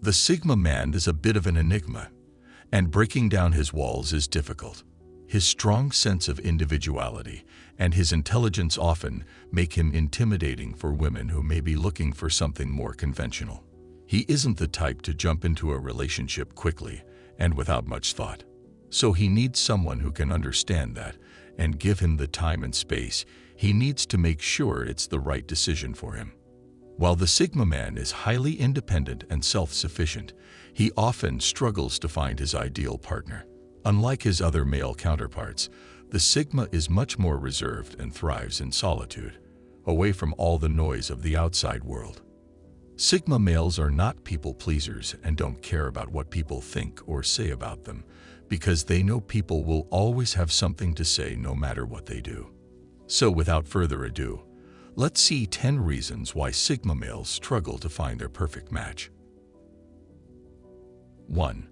The Sigma man is a bit of an enigma, and breaking down his walls is difficult. His strong sense of individuality and his intelligence often make him intimidating for women who may be looking for something more conventional. He isn't the type to jump into a relationship quickly and without much thought. So he needs someone who can understand that and give him the time and space he needs to make sure it's the right decision for him. While the Sigma man is highly independent and self-sufficient, he often struggles to find his ideal partner. Unlike his other male counterparts, the Sigma is much more reserved and thrives in solitude, away from all the noise of the outside world. Sigma males are not people pleasers and don't care about what people think or say about them, because they know people will always have something to say no matter what they do. So without further ado, let's see 10 reasons why Sigma males struggle to find their perfect match. 1.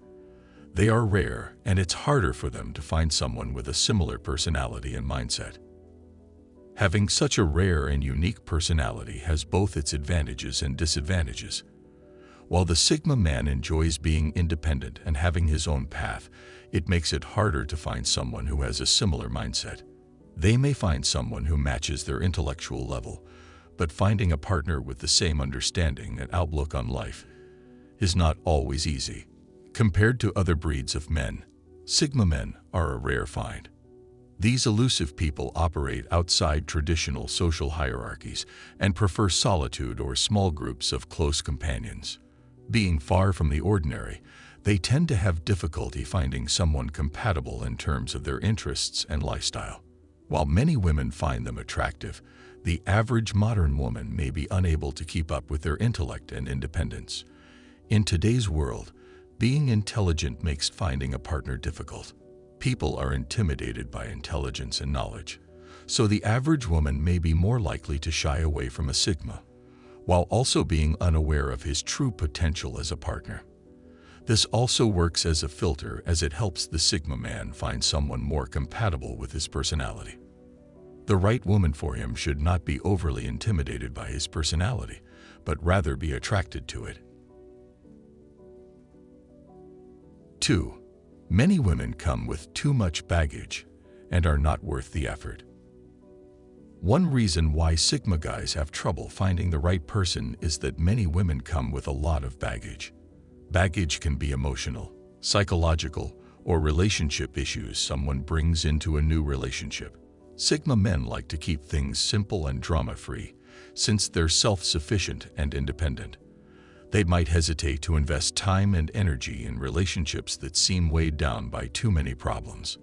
They are rare, and it's harder for them to find someone with a similar personality and mindset. Having such a rare and unique personality has both its advantages and disadvantages. While the Sigma man enjoys being independent and having his own path, it makes it harder to find someone who has a similar mindset. They may find someone who matches their intellectual level, but finding a partner with the same understanding and outlook on life is not always easy. Compared to other breeds of men, Sigma men are a rare find. These elusive people operate outside traditional social hierarchies and prefer solitude or small groups of close companions. Being far from the ordinary, they tend to have difficulty finding someone compatible in terms of their interests and lifestyle. While many women find them attractive, the average modern woman may be unable to keep up with their intellect and independence. In today's world, being intelligent makes finding a partner difficult. People are intimidated by intelligence and knowledge, so the average woman may be more likely to shy away from a Sigma, while also being unaware of his true potential as a partner. This also works as a filter, as it helps the Sigma man find someone more compatible with his personality. The right woman for him should not be overly intimidated by his personality, but rather be attracted to it. 2. Many women come with too much baggage and are not worth the effort. One reason why Sigma guys have trouble finding the right person is that many women come with a lot of baggage. Baggage can be emotional, psychological, or relationship issues someone brings into a new relationship. Sigma men like to keep things simple and drama-free, since they're self-sufficient and independent. They might hesitate to invest time and energy in relationships that seem weighed down by too many problems.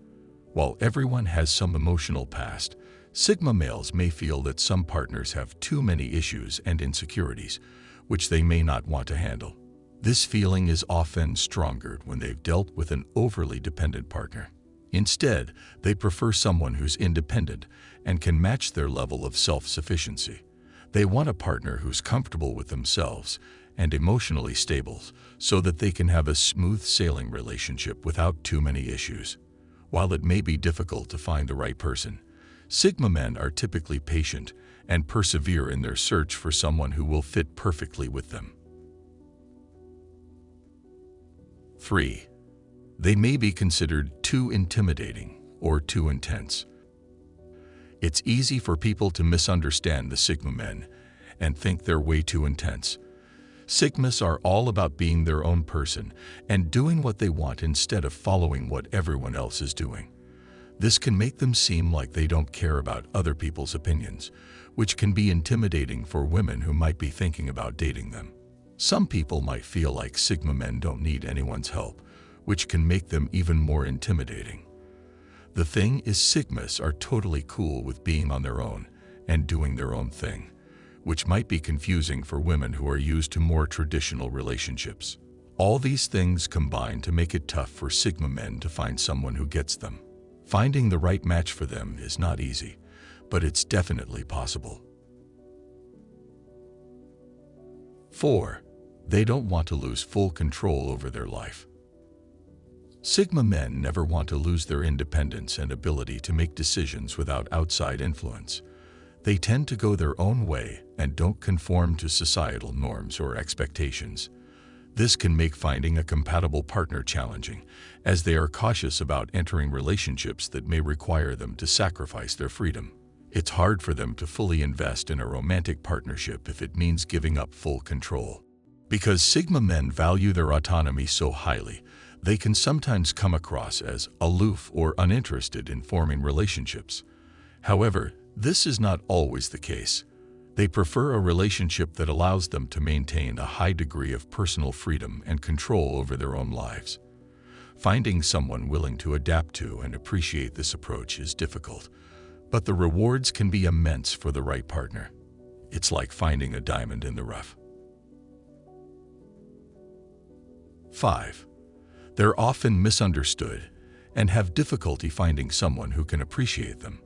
While everyone has some emotional past, Sigma males may feel that some partners have too many issues and insecurities, which they may not want to handle. This feeling is often stronger when they've dealt with an overly dependent partner. Instead, they prefer someone who's independent and can match their level of self-sufficiency. They want a partner who's comfortable with themselves and emotionally stable, so that they can have a smooth sailing relationship without too many issues. While it may be difficult to find the right person, Sigma men are typically patient and persevere in their search for someone who will fit perfectly with them. 3. They may be considered too intimidating or too intense. It's easy for people to misunderstand the Sigma men and think they're way too intense. Sigmas are all about being their own person and doing what they want instead of following what everyone else is doing. This can make them seem like they don't care about other people's opinions, which can be intimidating for women who might be thinking about dating them. Some people might feel like Sigma men don't need anyone's help, which can make them even more intimidating. The thing is, Sigmas are totally cool with being on their own and doing their own thing, which might be confusing for women who are used to more traditional relationships. All these things combine to make it tough for Sigma men to find someone who gets them. Finding the right match for them is not easy, but it's definitely possible. 4. They don't want to lose full control over their life. Sigma men never want to lose their independence and ability to make decisions without outside influence. They tend to go their own way and don't conform to societal norms or expectations. This can make finding a compatible partner challenging, as they are cautious about entering relationships that may require them to sacrifice their freedom. It's hard for them to fully invest in a romantic partnership if it means giving up full control. Because Sigma men value their autonomy so highly, they can sometimes come across as aloof or uninterested in forming relationships. However, this is not always the case. They prefer a relationship that allows them to maintain a high degree of personal freedom and control over their own lives. Finding someone willing to adapt to and appreciate this approach is difficult, but the rewards can be immense for the right partner. It's like finding a diamond in the rough. 5. They're often misunderstood and have difficulty finding someone who can appreciate them.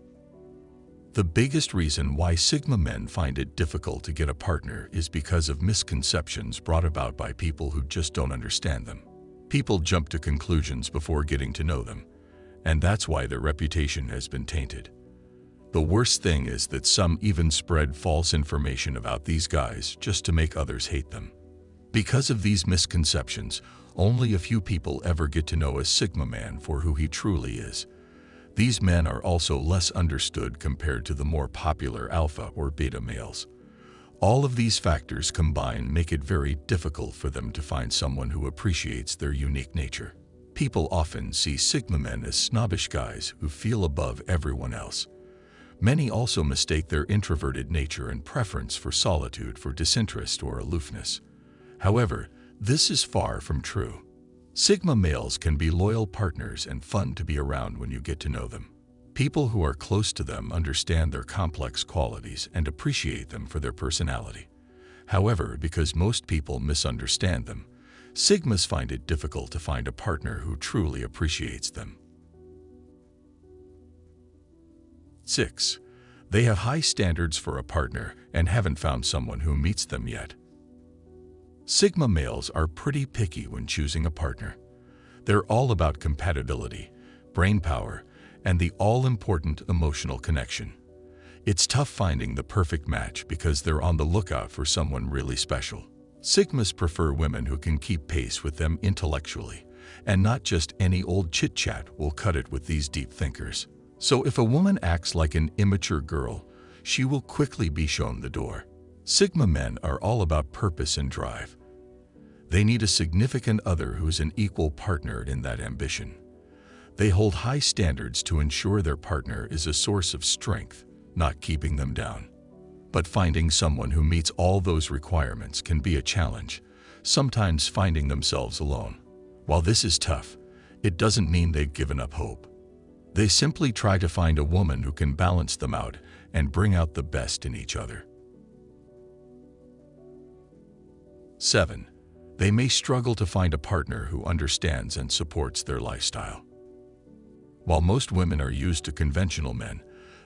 The biggest reason why Sigma men find it difficult to get a partner is because of misconceptions brought about by people who just don't understand them. People jump to conclusions before getting to know them, and that's why their reputation has been tainted. The worst thing is that some even spread false information about these guys just to make others hate them. Because of these misconceptions, only a few people ever get to know a Sigma man for who he truly is. These men are also less understood compared to the more popular alpha or beta males. All of these factors combined make it very difficult for them to find someone who appreciates their unique nature. People often see Sigma men as snobbish guys who feel above everyone else. Many also mistake their introverted nature and preference for solitude for disinterest or aloofness. However, this is far from true. Sigma males can be loyal partners and fun to be around when you get to know them. People who are close to them understand their complex qualities and appreciate them for their personality. However, because most people misunderstand them, Sigmas find it difficult to find a partner who truly appreciates them. 6. They have high standards for a partner and haven't found someone who meets them yet. Sigma males are pretty picky when choosing a partner. They're all about compatibility, brain power, and the all-important emotional connection. It's tough finding the perfect match because they're on the lookout for someone really special. Sigmas prefer women who can keep pace with them intellectually, and not just any old chit-chat will cut it with these deep thinkers. So if a woman acts like an immature girl, she will quickly be shown the door. Sigma men are all about purpose and drive. They need a significant other who's an equal partner in that ambition. They hold high standards to ensure their partner is a source of strength, not keeping them down. But finding someone who meets all those requirements can be a challenge, sometimes finding themselves alone. While this is tough, it doesn't mean they've given up hope. They simply try to find a woman who can balance them out and bring out the best in each other. 7. They may struggle to find a partner who understands and supports their lifestyle. While most women are used to conventional men,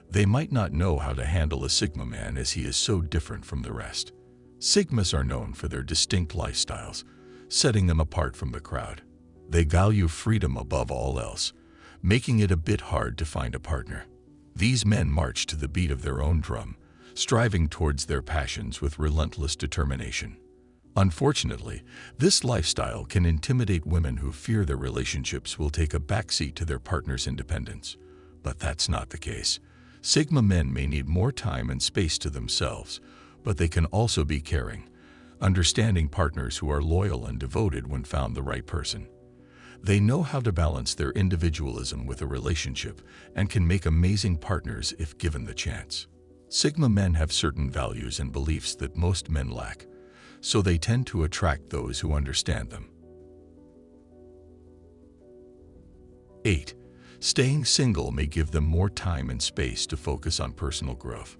they might not know how to handle a Sigma man as he is so different from the rest. Sigmas are known for their distinct lifestyles, setting them apart from the crowd. They value freedom above all else, making it a bit hard to find a partner. These men march to the beat of their own drum, striving towards their passions with relentless determination. Unfortunately, this lifestyle can intimidate women who fear their relationships will take a backseat to their partner's independence. But that's not the case. Sigma men may need more time and space to themselves, but they can also be caring, understanding partners who are loyal and devoted when found the right person. They know how to balance their individualism with a relationship and can make amazing partners if given the chance. Sigma men have certain values and beliefs that most men lack, so they tend to attract those who understand them. 8. Staying single may give them more time and space to focus on personal growth.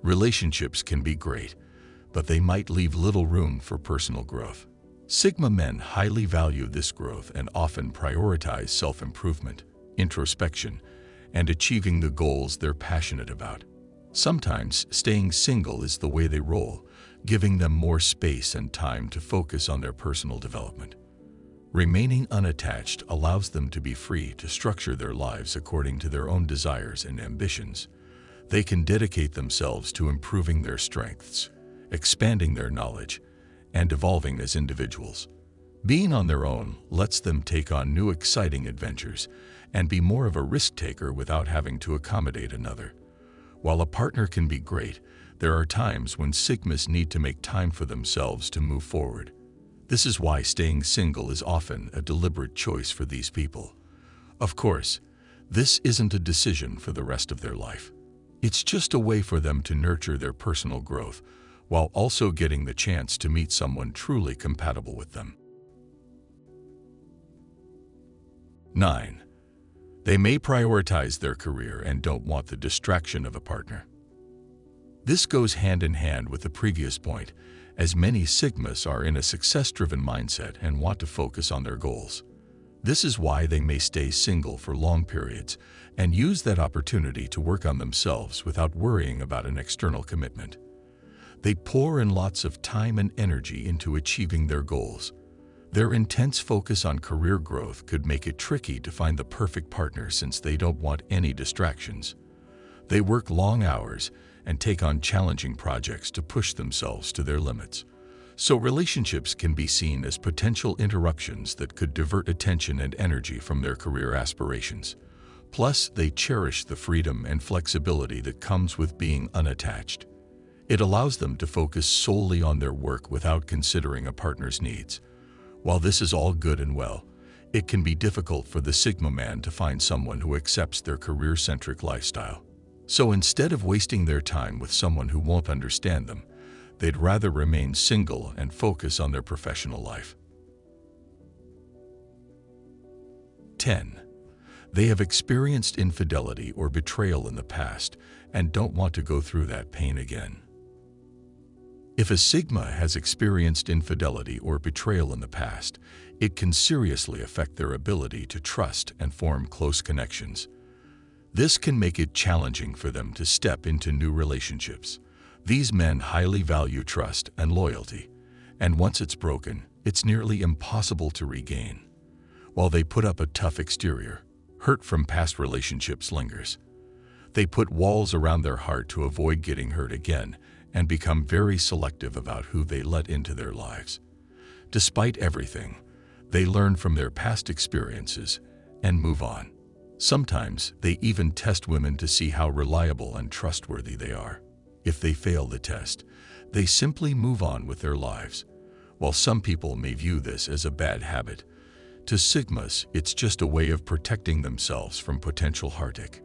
Relationships can be great, but they might leave little room for personal growth. Sigma men highly value this growth and often prioritize self-improvement, introspection, and achieving the goals they're passionate about. Sometimes staying single is the way they roll, giving them more space and time to focus on their personal development. Remaining unattached allows them to be free to structure their lives according to their own desires and ambitions. They can dedicate themselves to improving their strengths, expanding their knowledge, and evolving as individuals. Being on their own lets them take on new exciting adventures and be more of a risk-taker without having to accommodate another. While a partner can be great, there are times when Sigmas need to make time for themselves to move forward. This is why staying single is often a deliberate choice for these people. Of course, this isn't a decision for the rest of their life. It's just a way for them to nurture their personal growth while also getting the chance to meet someone truly compatible with them. 9. They may prioritize their career and don't want the distraction of a partner. This goes hand in hand with the previous point, as many Sigmas are in a success-driven mindset and want to focus on their goals. This is why they may stay single for long periods and use that opportunity to work on themselves without worrying about an external commitment. They pour in lots of time and energy into achieving their goals. Their intense focus on career growth could make it tricky to find the perfect partner since they don't want any distractions. They work long hours and take on challenging projects to push themselves to their limits. So relationships can be seen as potential interruptions that could divert attention and energy from their career aspirations. Plus, they cherish the freedom and flexibility that comes with being unattached. It allows them to focus solely on their work without considering a partner's needs. While this is all good and well, it can be difficult for the Sigma man to find someone who accepts their career-centric lifestyle. So instead of wasting their time with someone who won't understand them, they'd rather remain single and focus on their professional life. 10. They have experienced infidelity or betrayal in the past and don't want to go through that pain again. If a Sigma has experienced infidelity or betrayal in the past, it can seriously affect their ability to trust and form close connections. This can make it challenging for them to step into new relationships. These men highly value trust and loyalty, and once it's broken, it's nearly impossible to regain. While they put up a tough exterior, hurt from past relationships lingers. They put walls around their heart to avoid getting hurt again and become very selective about who they let into their lives. Despite everything, they learn from their past experiences and move on. Sometimes they even test women to see how reliable and trustworthy they are. If they fail the test, they simply move on with their lives. While some people may view this as a bad habit, to Sigmas, it's just a way of protecting themselves from potential heartache.